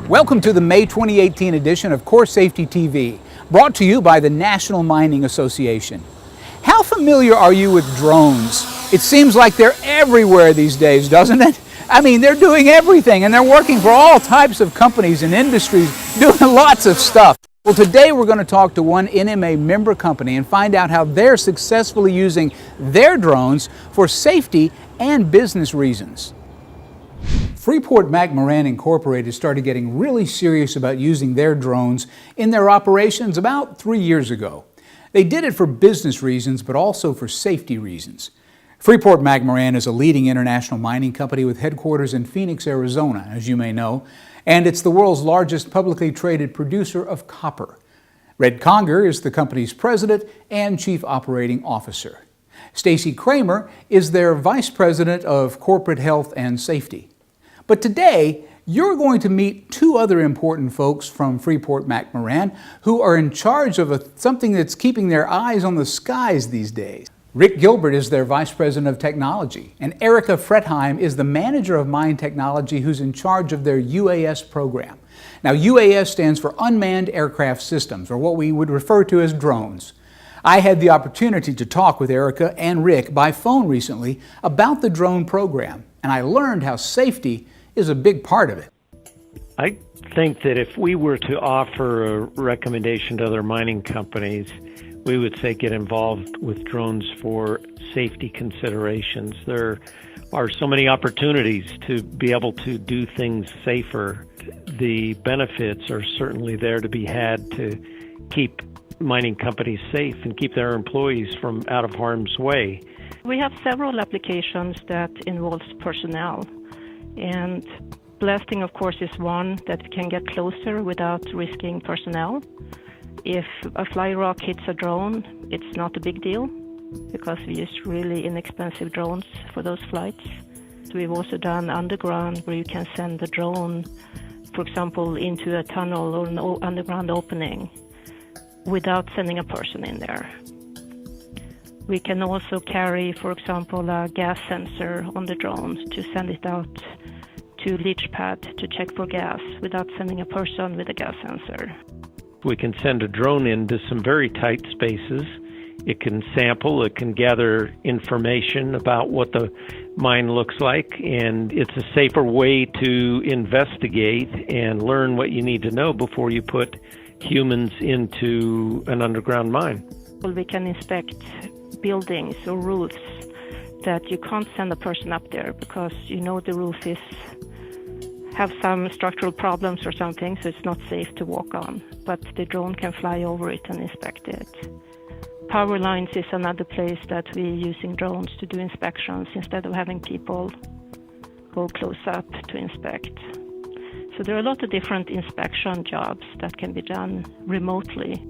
Welcome to the May 2018 edition of CORESafety TV, brought to you by the National Mining Association. How familiar are you with drones? It seems like they're everywhere these days, doesn't it? I mean, they're doing everything, and they're working for all types of companies and industries, doing lots of stuff. Well, today we're going to talk to one NMA member company and find out how they're successfully using their drones for safety and business reasons. FreeportMcMoran Incorporated started getting really serious about using their drones in their operations about 3 years ago. They did it for business reasons, but also for safety reasons. FreeportMcMoran is a leading international mining company with headquarters in Phoenix, Arizona, as you may know, and it's the world's largest publicly traded producer of copper. Red Conger is the company's president and chief operating officer. Stacy Kramer is their vice president of corporate health and safety. But today, you're going to meet two other important folks from FreeportMcMoran who are in charge of something that's keeping their eyes on the skies these days. Rick Gilbert is their Vice President of Technology, and Erica Fretheim is the Manager of Mine Technology who's in charge of their UAS program. Now, UAS stands for Unmanned Aircraft Systems, or what we would refer to as drones. I had the opportunity to talk with Erica and Rick by phone recently about the drone program, and I learned how safety is a big part of it. I think that if we were to offer a recommendation to other mining companies, we would say get involved with drones for safety considerations. There are so many opportunities to be able to do things safer. The benefits are certainly there to be had to keep mining companies safe and keep their employees from out of harm's way. We have several applications that involves personnel. And blasting, of course, is one that can get closer without risking personnel. If a fly rock hits a drone, it's not a big deal because we use really inexpensive drones for those flights. So we've also done underground where you can send the drone, for example, into a tunnel or an underground opening without sending a person in there. We can also carry, for example, a gas sensor on the drones to send it out to a leach pad to check for gas without sending a person with a gas sensor. We can send a drone into some very tight spaces. It can sample, it can gather information about what the mine looks like, and it's a safer way to investigate and learn what you need to know before you put humans into an underground mine. Well, we can inspect buildings or roofs that you can't send a person up there because you know the roof have some structural problems or something, so it's not safe to walk on. But the drone can fly over it and inspect it. Power lines is another place that we're using drones to do inspections instead of having people go close up to inspect. So there are a lot of different inspection jobs that can be done remotely.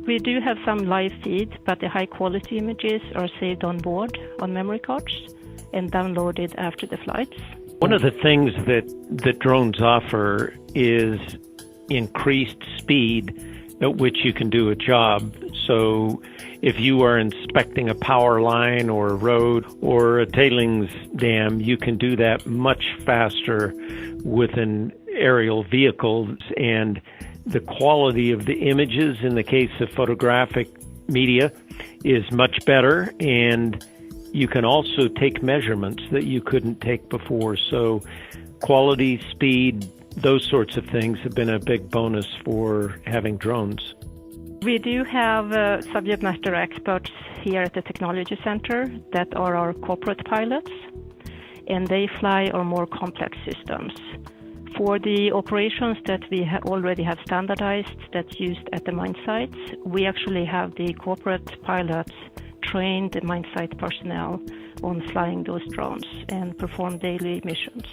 We do have some live feed, but the high-quality images are saved on board on memory cards and downloaded after the flights. One of the things that drones offer is increased speed at which you can do a job. So if you are inspecting a power line or a road or a tailings dam, you can do that much faster with an aerial vehicle, and the quality of the images in the case of photographic media is much better, and you can also take measurements that you couldn't take before. So quality, speed, those sorts of things have been a big bonus for having drones. We do have subject matter experts here at the Technology Center that are our corporate pilots, and they fly our more complex systems. For the operations that we already have standardized that's used at the mine sites, we actually have the corporate pilots train the mine site personnel on flying those drones and perform daily missions.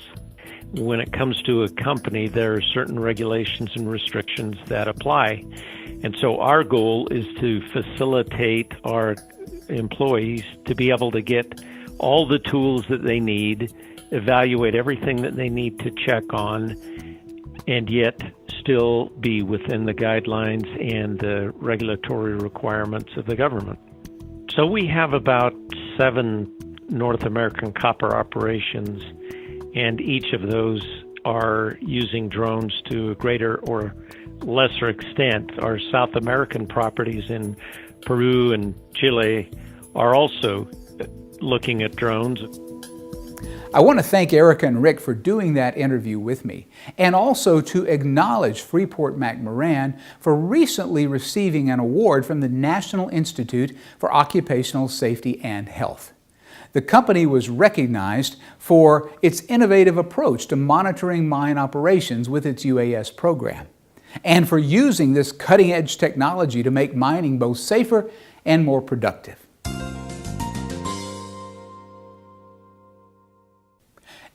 When it comes to a company, there are certain regulations and restrictions that apply. And so our goal is to facilitate our employees to be able to get all the tools that they need, evaluate everything that they need to check on, and yet still be within the guidelines and the regulatory requirements of the government. So we have about 7 North American copper operations, and each of those are using drones to a greater or lesser extent. Our South American properties in Peru and Chile are also looking at drones. I want to thank Erica and Rick for doing that interview with me, and also to acknowledge FreeportMcMoran for recently receiving an award from the National Institute for Occupational Safety and Health. The company was recognized for its innovative approach to monitoring mine operations with its UAS program, and for using this cutting-edge technology to make mining both safer and more productive.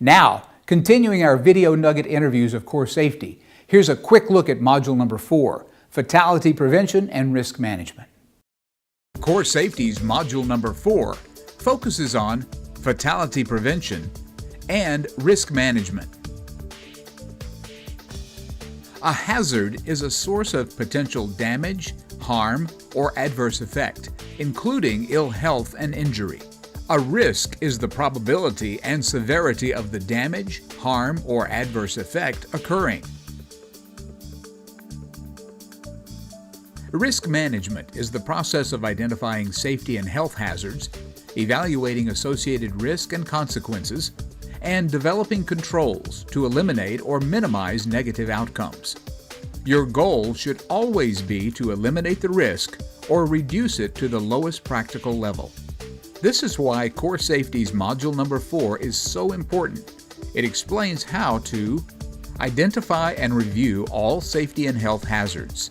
Now, continuing our video nugget interviews of CORESafety, here's a quick look at Module number 4, Fatality Prevention and Risk Management. CORESafety's Module number 4 focuses on fatality prevention and risk management. A hazard is a source of potential damage, harm, or adverse effect, including ill health and injury. A risk is the probability and severity of the damage, harm, or adverse effect occurring. Risk management is the process of identifying safety and health hazards, evaluating associated risk and consequences, and developing controls to eliminate or minimize negative outcomes. Your goal should always be to eliminate the risk or reduce it to the lowest practical level. This is why CORESafety's Module number 4 is so important. It explains how to identify and review all safety and health hazards,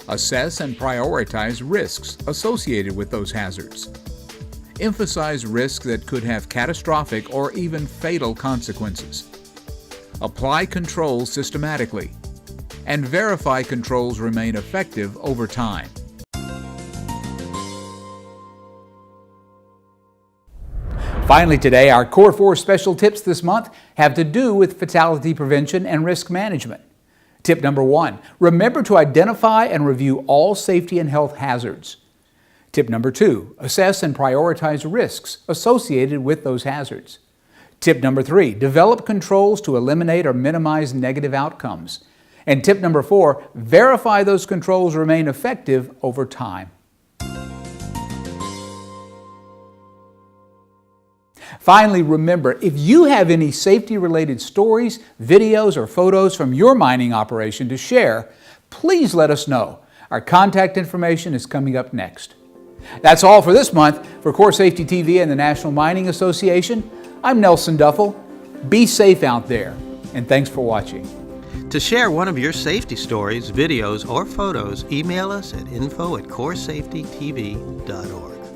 assess and prioritize risks associated with those hazards, emphasize risks that could have catastrophic or even fatal consequences, apply controls systematically, and verify controls remain effective over time. Finally today, our Core 4 special tips this month have to do with fatality prevention and risk management. Tip number 1, remember to identify and review all safety and health hazards. Tip number 2, assess and prioritize risks associated with those hazards. Tip number 3, develop controls to eliminate or minimize negative outcomes. And tip number 4, verify those controls remain effective over time. Finally, remember, if you have any safety-related stories, videos, or photos from your mining operation to share, please let us know. Our contact information is coming up next. That's all for this month. For CORESafety TV and the National Mining Association, I'm Nelson Duffel. Be safe out there, and thanks for watching. To share one of your safety stories, videos, or photos, email us at info@CORESafetyTV.org.